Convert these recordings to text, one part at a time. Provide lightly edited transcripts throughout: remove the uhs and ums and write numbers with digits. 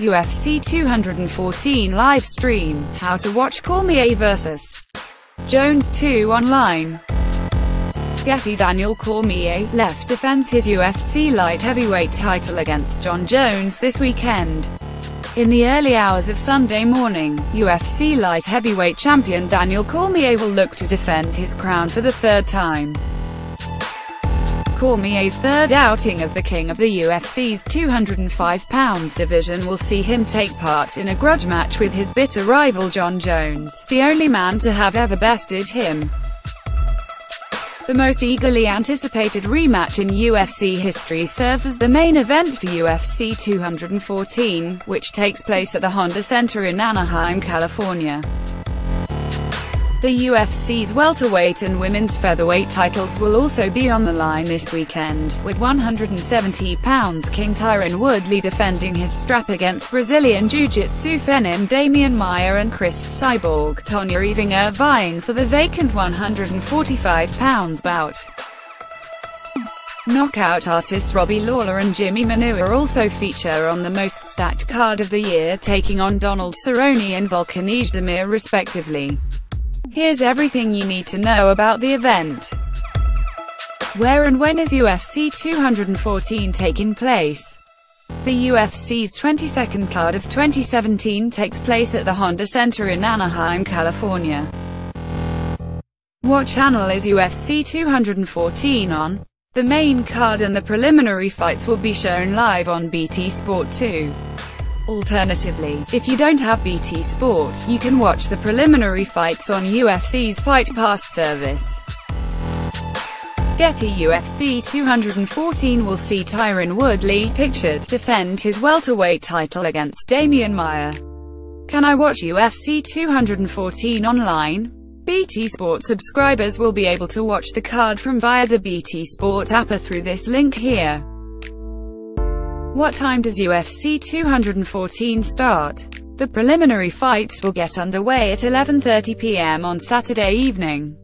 UFC 214 live stream, how to watch Cormier vs. Jones 2 online. Getty. Daniel Cormier, left, defends his UFC light heavyweight title against Jon Jones this weekend. In the early hours of Sunday morning, UFC light heavyweight champion Daniel Cormier will look to defend his crown for the third time. Cormier's third outing as the king of the UFC's 205 pounds division will see him take part in a grudge match with his bitter rival Jon Jones, the only man to have ever bested him. The most eagerly anticipated rematch in UFC history serves as the main event for UFC 214, which takes place at the Honda Center in Anaheim, California. The UFC's welterweight and women's featherweight titles will also be on the line this weekend, with 170 pounds King Tyron Woodley defending his strap against Brazilian Jiu-Jitsu phenom Damian Maia and Chris Cyborg Tonga vying for the vacant 145 pounds bout. Knockout artists Robbie Lawler and Jimmy Manuwa also feature on the most stacked card of the year, taking on Donald Cerrone and Volkan Oezdemir respectively. Here's everything you need to know about the event. Where and when is UFC 214 taking place? The UFC's 22nd card of 2017 takes place at the Honda Center in Anaheim, California. What channel is UFC 214 on? The main card and the preliminary fights will be shown live on BT Sport 2. Alternatively, if you don't have BT Sport, you can watch the preliminary fights on UFC's Fight Pass service. Getty. UFC 214 will see Tyron Woodley, pictured, defend his welterweight title against Damian Maia. Can I watch UFC 214 online? BT Sport subscribers will be able to watch the card from via the BT Sport app or through this link here. What time does UFC 214 start? The preliminary fights will get underway at 11:30 p.m. on Saturday evening.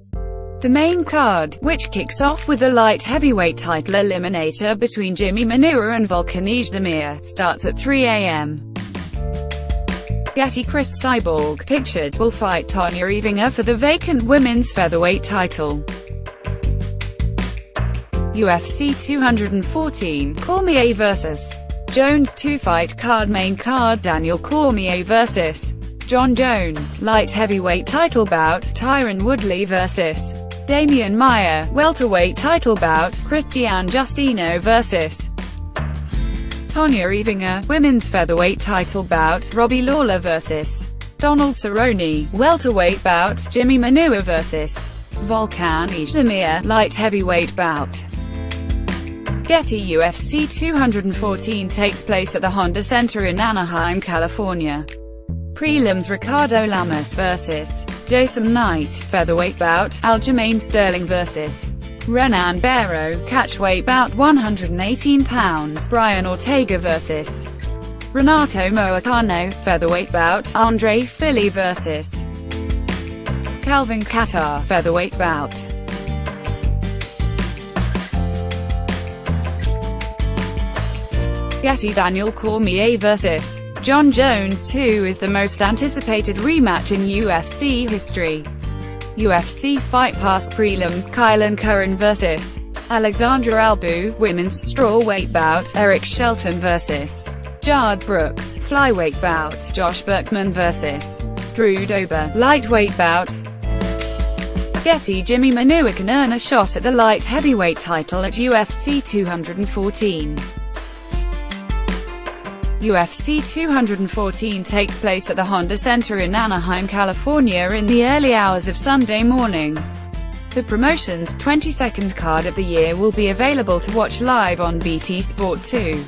The main card, which kicks off with the light heavyweight title eliminator between Jimmy Manuwa and Volkan Oezdemir, starts at 3 a.m. Getty. Chris Cyborg, pictured, will fight Tonga for the vacant women's featherweight title. UFC 214, Cormier vs. Jones 2 fight card. Main card: Daniel Cormier vs. Jon Jones, light heavyweight title bout; Tyron Woodley vs. Damian Maia, welterweight title bout; Cristian Justino vs. Tonga, women's featherweight title bout; Robbie Lawler vs. Donald Cerrone, welterweight bout; Jimmy Manuwa vs. Volkan Oezdemir, light heavyweight bout. Getty. UFC 214 takes place at the Honda Center in Anaheim, California. Prelims: Ricardo Lamas vs. Jason Knight, featherweight bout; Aljamain Sterling vs. Renan Barrow, catchweight bout; 118 pounds, Brian Ortega vs. Renato Moicano, featherweight bout; Andre Fili vs. Calvin Kattar, featherweight bout. Getty. Daniel Cormier vs. Jon Jones 2 is the most anticipated rematch in UFC history. UFC Fight Pass prelims: Kylan Curran vs. Alexandra Albu, women's strawweight bout; Eric Shelton vs. Jard Brooks, flyweight bout; Josh Berkman vs. Drew Dober, lightweight bout. Getty. Jimmy Manuwa can earn a shot at the light heavyweight title at UFC 214. UFC 214 takes place at the Honda Center in Anaheim, California in the early hours of Sunday morning. The promotion's 22nd card of the year will be available to watch live on BT Sport 2.